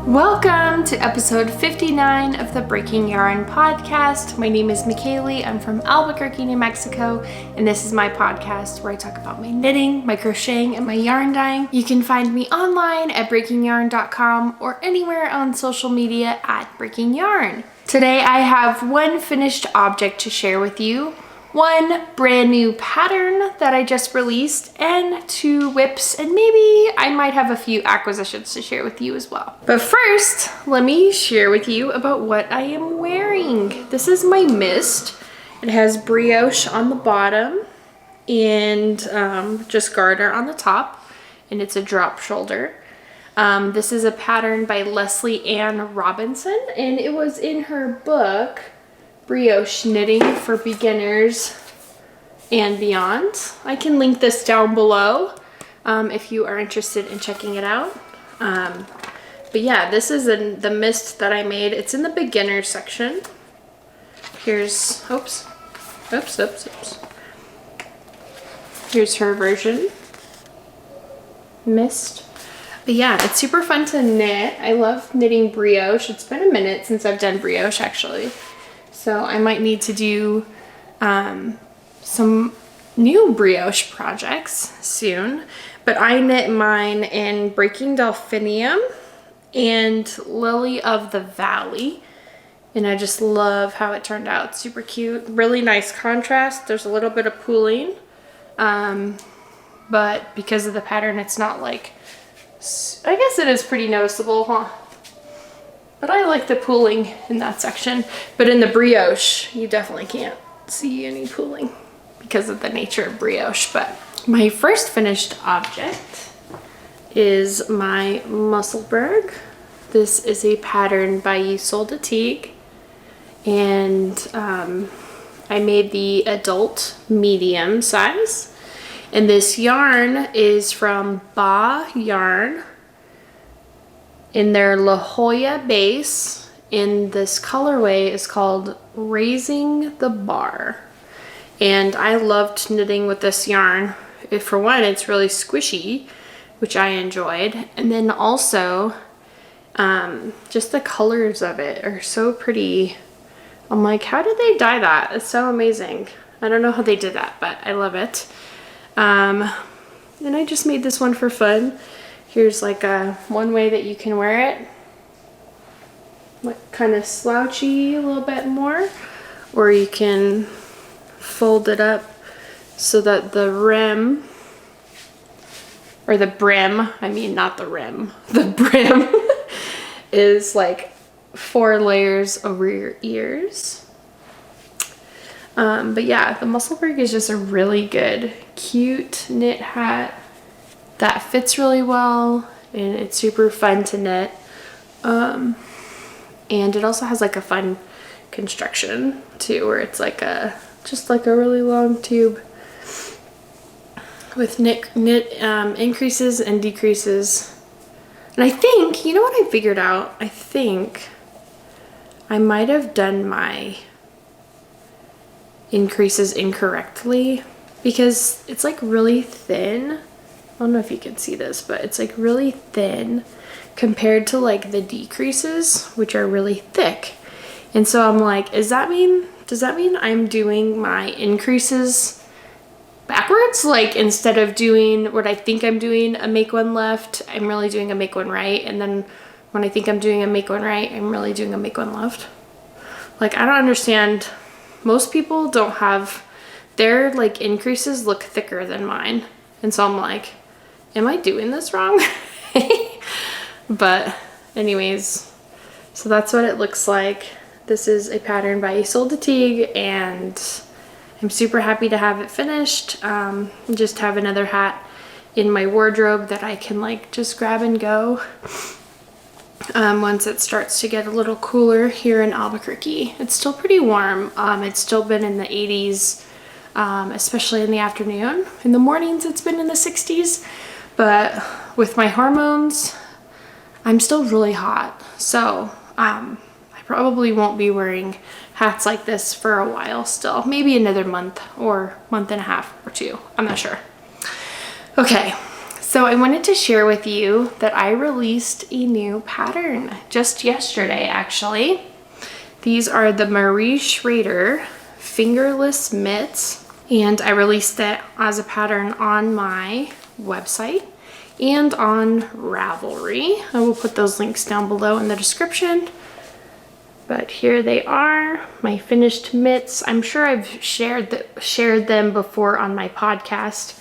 Welcome to episode 59 of the Breaking Yarn podcast. My name is Michaeli. I'm from Albuquerque, New Mexico, and this is my podcast where I talk about my knitting, my crocheting, and my yarn dyeing. You can find me online at breakingyarn.com or anywhere on social media at Breaking Yarn. Today I have one finished object to share with you, one brand new pattern that I just released, and 2 whips, and maybe I might have a few acquisitions to share with you as well. But first, let me share with you about what I am wearing. This is my mist. It has brioche on the bottom and just garter on the top, and it's a drop shoulder. This is a pattern by Leslie Ann Robinson, and it was in her book Brioche Knitting for Beginners and Beyond. I can link this down below if you are interested in checking it out. But yeah, this is the mist that I made. It's in the beginner section. Here's, oops. Here's her version. Mist. But yeah, it's super fun to knit. I love knitting brioche. It's been a minute since I've done brioche actually. So I might need to do some new brioche projects soon. But I knit mine in Breaking Delphinium and Lily of the Valley. And I just love how it turned out. Super cute. Really nice contrast. There's a little bit of pooling. But because of the pattern, it's not like... I guess it is pretty noticeable, huh? But I like the pooling in that section. But in the brioche, you definitely can't see any pooling because of the nature of brioche. But my first finished object is my Musselburgh. This is a pattern by Crochet Hooks. And I made the adult medium size. And this yarn is from Ba Yarn in their La Jolla base, and this colorway is called Raising the Bar. And I loved knitting with this yarn. For one, it's really squishy, which I enjoyed, and then also just the colors of it are so pretty. I'm like, how did they dye that? It's so amazing. I don't know how they did that, but I love it. And I just made this one for fun. Here's like one way that you can wear it, like kind of slouchy a little bit more, or you can fold it up so that the rim, or the brim, I mean not the rim, the brim is like 4 layers over your ears. But yeah, the Musselburgh is just a really good, cute knit hat that fits really well, and it's super fun to knit. And it also has like a fun construction too, where it's like just like a really long tube with knit increases and decreases. And I think, you know what I figured out? I think I might have done my increases incorrectly because it's like really thin. I don't know if you can see this, but it's like really thin compared to like the decreases, which are really thick. And so I'm like, does that mean I'm doing my increases backwards? Like instead of doing what I think I'm doing, a make one left, I'm really doing a make one right. And then when I think I'm doing a make one right, I'm really doing a make one left. Like, I don't understand. Most people don't have, their like increases look thicker than mine. And so I'm like, am I doing this wrong? But anyways, so that's what it looks like. This is a pattern by Crochet Hooks, and I'm super happy to have it finished. Just have another hat in my wardrobe that I can like just grab and go once it starts to get a little cooler here in Albuquerque. It's still pretty warm. It's still been in the 80s, especially in the afternoon. In the mornings it's been in the 60s, but with my hormones I'm still really hot. So I probably won't be wearing hats like this for a while still. Maybe another month or month and a half or 2. I'm not sure. Okay, So I wanted to share with you that I released a new pattern just yesterday, actually. These are the Schrader Fingerless mitts, and I released it as a pattern on my website and on Ravelry. I will put those links down below in the description. But here they are, my finished mitts. I'm sure I've shared them before on my podcast.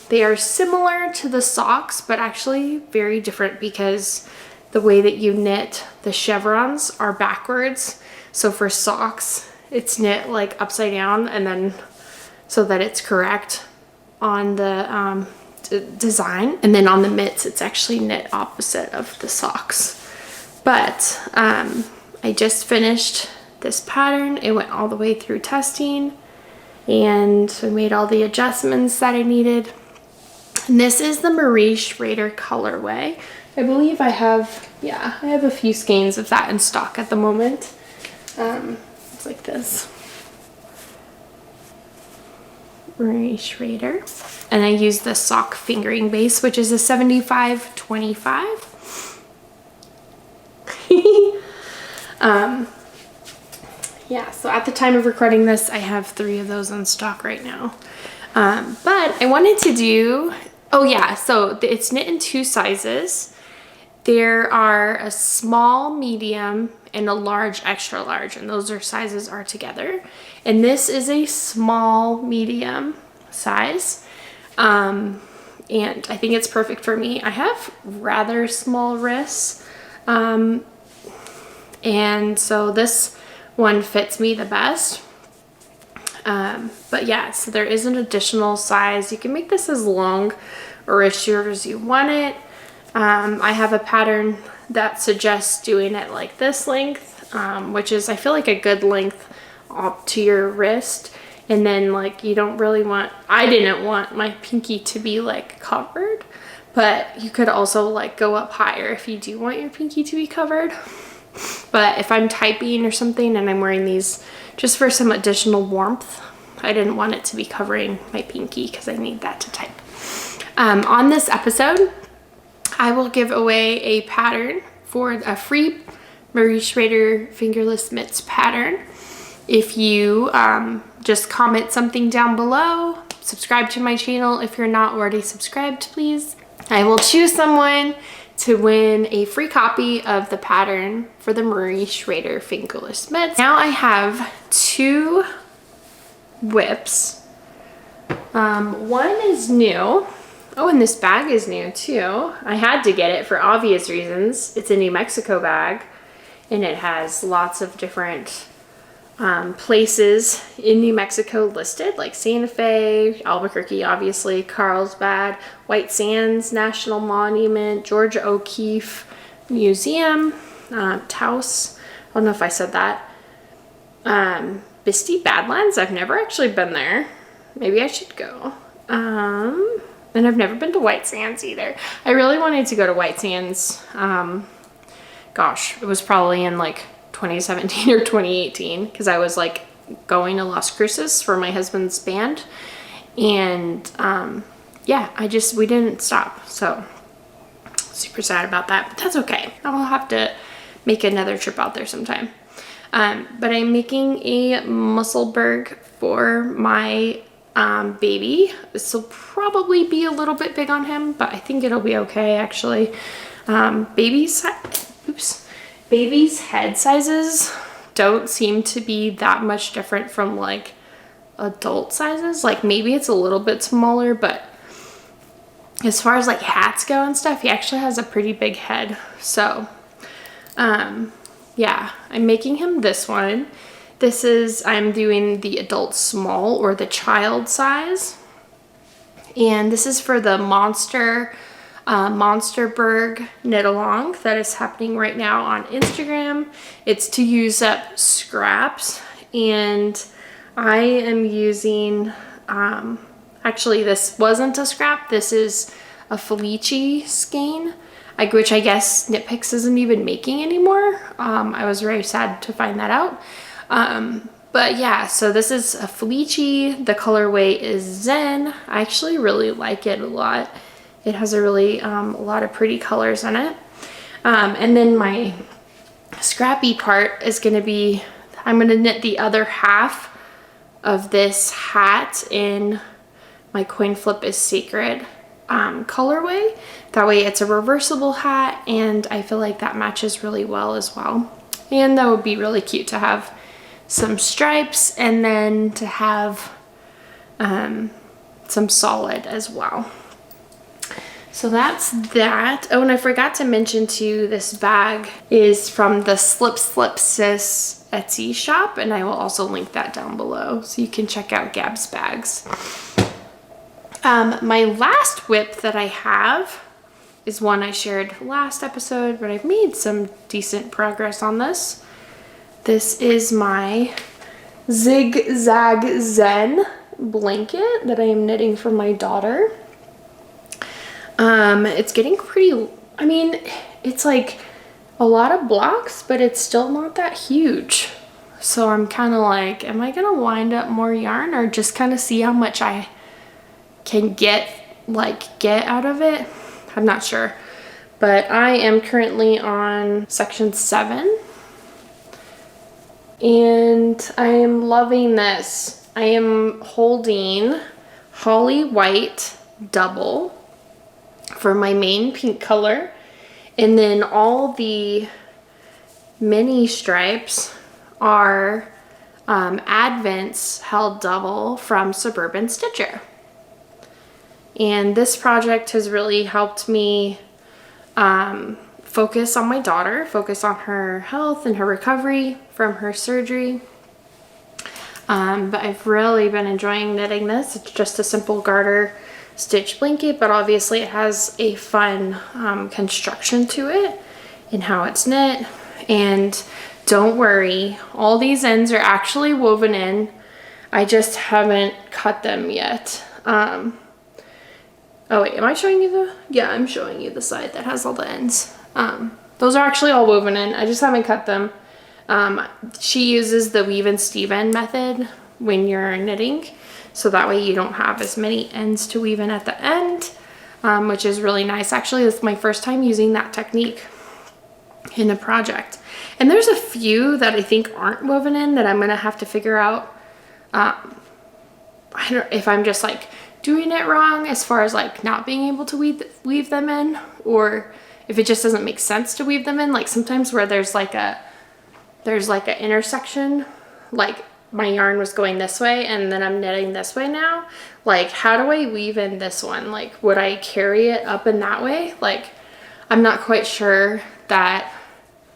They are similar to the socks, but actually very different because the way that you knit the chevrons are backwards. So for socks, it's knit like upside down and then so that it's correct on the design. And then on the mitts, it's actually knit opposite of the socks. But I just finished this pattern. It went all the way through testing and I made all the adjustments that I needed. And this is the Schrader colorway. I believe I have a few skeins of that in stock at the moment. It's like this. Schrader. And I use the sock fingering base, which is a 75-25. Yeah, so at the time of recording this, I have 3 of those in stock right now. But I wanted to do, so it's knit in 2 sizes. There are a small, medium, and a large, extra large, and those sizes are together. And this is a small, medium size. And I think it's perfect for me. I have rather small wrists. And so this one fits me the best. But yeah, so there is an additional size. You can make this as long or as short as you want it. I have a pattern that suggests doing it like this length, which is I feel like a good length up to your wrist. And then like you don't really want, I didn't want my pinky to be like covered, but you could also like go up higher if you do want your pinky to be covered. But if I'm typing or something and I'm wearing these just for some additional warmth, I didn't want it to be covering my pinky because I need that to type. On this episode, I will give away a pattern for a free Schrader Fingerless Mitts pattern. If you just comment something down below, subscribe to my channel if you're not already subscribed, please. I will choose someone to win a free copy of the pattern for the Schrader Fingerless Mitts. Now I have 2 whips. One is new. Oh, and this bag is new too. I had to get it for obvious reasons. It's a New Mexico bag and it has lots of different places in New Mexico listed, like Santa Fe, Albuquerque, obviously, Carlsbad, White Sands National Monument, Georgia O'Keeffe Museum, Taos, I don't know if I said that, Bisty Badlands. I've never actually been there. Maybe I should go. And I've never been to White Sands either. I really wanted to go to White Sands. Gosh, it was probably in like 2017 or 2018 because I was like going to Las Cruces for my husband's band. And we didn't stop. So super sad about that, but that's okay. I'll have to make another trip out there sometime. But I'm making a Musselburgh for my baby. This will probably be a little bit big on him, but I think it'll be okay actually. Baby's head sizes don't seem to be that much different from like adult sizes. Like maybe it's a little bit smaller, but as far as like hats go and stuff, he actually has a pretty big head. So yeah, I'm making him this one. This is, I'm doing the adult small or the child size. And this is for the Musselburgh knit along that is happening right now on Instagram. It's to use up scraps, and I am using, actually this wasn't a scrap, this is a Felici skein, which I guess Knit Picks isn't even making anymore. I was very sad to find that out. But yeah, so this is a Felici. The colorway is Zen. I actually really like it a lot. It has a really, a lot of pretty colors in it. And then my scrappy part is gonna be, I'm gonna knit the other half of this hat in my Coin Flip is Sacred colorway. That way it's a reversible hat, and I feel like that matches really well as well. And that would be really cute to have some stripes and then to have some solid as well. So that's that. Oh, and I forgot to mention too, this bag is from the Slip Slip Sis Etsy shop, and I will also link that down below so you can check out Gab's bags. My last whip that I have is one I shared last episode, but I've made some decent progress on this. This is my Zig Zag Zen blanket that I am knitting for my daughter. It's getting pretty, I mean, it's like a lot of blocks, but it's still not that huge. So I'm kind of like, am I gonna wind up more yarn or just kind of see how much I can get out of it? I'm not sure, but I am currently on section 7 and I am loving this. I am holding Holly White double for my main pink color, and then all the mini stripes are Advents held double from Suburban Stitcher. And this project has really helped me focus on my daughter, focus on her health and her recovery from her surgery. But I've really been enjoying knitting this. It's just a simple garter stitch blanket, but obviously it has a fun construction to it and how it's knit. And don't worry, all these ends are actually woven in. I just haven't cut them yet. Oh wait, am I showing you the? Yeah, I'm showing you the side that has all the ends. Those are actually all woven in. I just haven't cut them. She uses the weave and Steven method when you're knitting, so that way you don't have as many ends to weave in at the end, which is really nice. Actually, it's my first time using that technique in a project. And there's a few that I think aren't woven in that I'm gonna have to figure out. I don't know if I'm just like doing it wrong as far as like not being able to weave them in, or if it just doesn't make sense to weave them in. Like sometimes where there's like an intersection, like my yarn was going this way and then I'm knitting this way now. Like, how do I weave in this one? Like, would I carry it up in that way? Like, I'm not quite sure that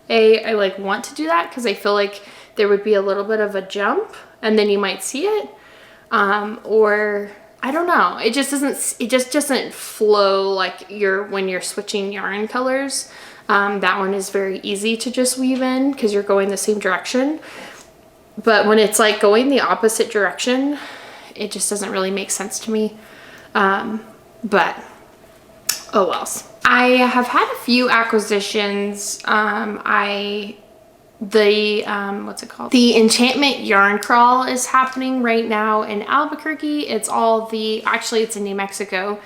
I like want to do that, because I feel like there would be a little bit of a jump and then you might see it. Or I don't know. It just doesn't flow like when you're switching yarn colors. That one is very easy to just weave in because you're going the same direction. But when it's like going the opposite direction, it just doesn't really make sense to me. But oh well. I have had a few acquisitions. What's it called? The Enchantment Yarn Crawl is happening right now in Albuquerque. Actually it's in New Mexico.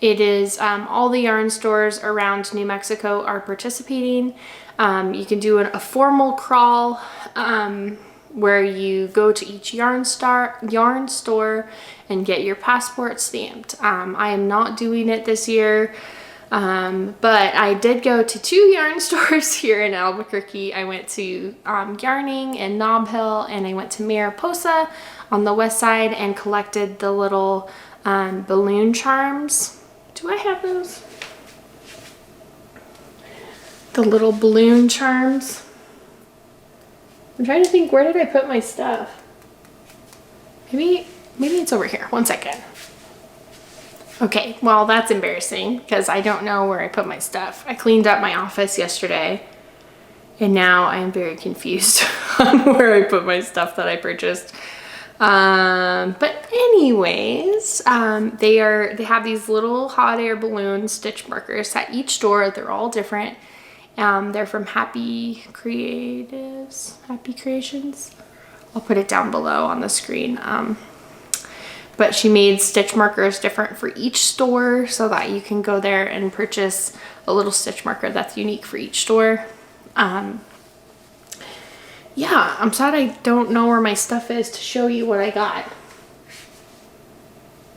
It is all the yarn stores around New Mexico are participating. You can do a formal crawl where you go to each yarn store and get your passport stamped. I am not doing it this year, but I did go to 2 yarn stores here in Albuquerque. I went to Yarning in Nob Hill, and I went to Mariposa on the west side and collected the little balloon charms. Do I have those? The little balloon charms. I'm trying to think, where did I put my stuff? Maybe it's over here. One second. Okay, well, that's embarrassing because I don't know where I put my stuff. I cleaned up my office yesterday and now I am very confused on where I put my stuff that I purchased. But anyways, they have these little hot air balloon stitch markers at each store. They're all different. They're from Happy Creations. I'll put it down below on the screen. But she made stitch markers different for each store so that you can go there and purchase a little stitch marker that's unique for each store. Yeah, I'm sad I don't know where my stuff is to show you what I got.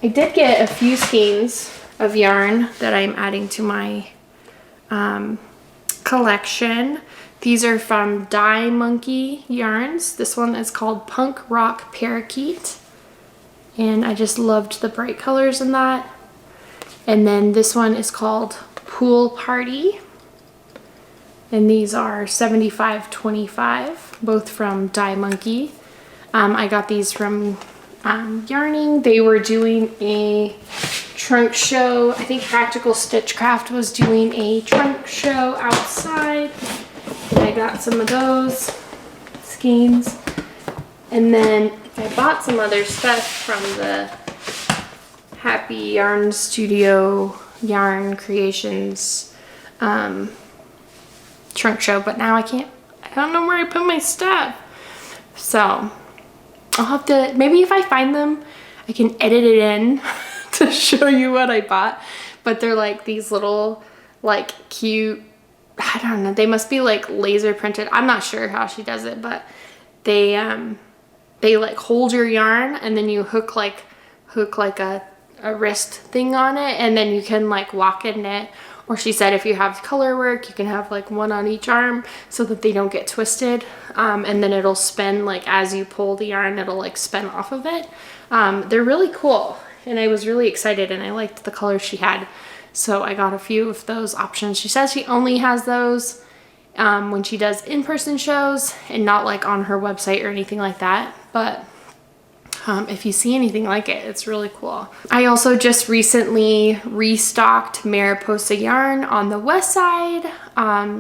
I did get a few skeins of yarn that I'm adding to my collection. These are from Dye Monkey yarns. This one is called Punk Rock Parakeet. And I just loved the bright colors in that. And then this one is called Pool Party. And these are 75-25, both from Dye Monkey. I got these from Yarning. They were doing a trunk show. I think Practical Stitchcraft was doing a trunk show outside. And I got some of those skeins. And then I bought some other stuff from the Happy Yarn Studio Yarn Creations trunk show, but now I don't know where I put my stuff. So I'll have to, maybe if I find them, I can edit it in to show you what I bought. But they're like these little like cute, I don't know, they must be like laser printed. I'm not sure how she does it, but they like hold your yarn and then you hook like a wrist thing on it, and then you can like walk and knit. Or she said if you have color work, you can have like one on each arm so that they don't get twisted. And then it'll spin, like as you pull the yarn, it'll like spin off of it. They're really cool. And I was really excited and I liked the colors she had. So I got a few of those options. She says she only has those when she does in-person shows and not like on her website or anything like that. But if you see anything like it, it's really cool. I also just recently restocked Mariposa yarn on the west side.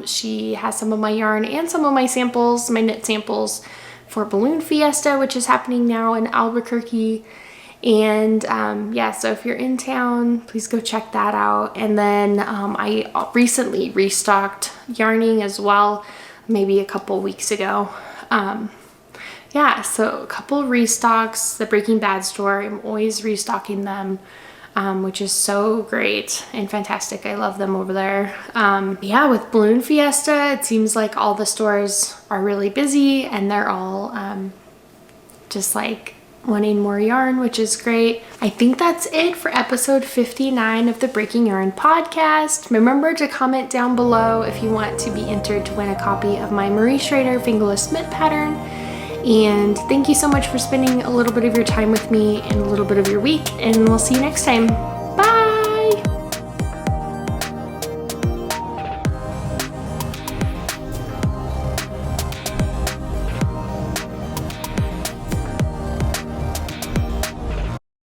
She has some of my yarn and some of my samples, my knit samples for Balloon Fiesta, which is happening now in Albuquerque. And yeah, so if you're in town, please go check that out. And then I recently restocked Yarning as well, maybe a couple weeks ago. Yeah, so a couple restocks. The Breaking Bad store, I'm always restocking them, which is so great and fantastic. I love them over there. Yeah, with Balloon Fiesta, it seems like all the stores are really busy and they're all just like wanting more yarn, which is great. I think that's it for episode 59 of the Breaking Yarn podcast. Remember to comment down below if you want to be entered to win a copy of my Marie Schrader Fingerless Mitt pattern. And thank you so much for spending a little bit of your time with me and a little bit of your week, and we'll see you next time.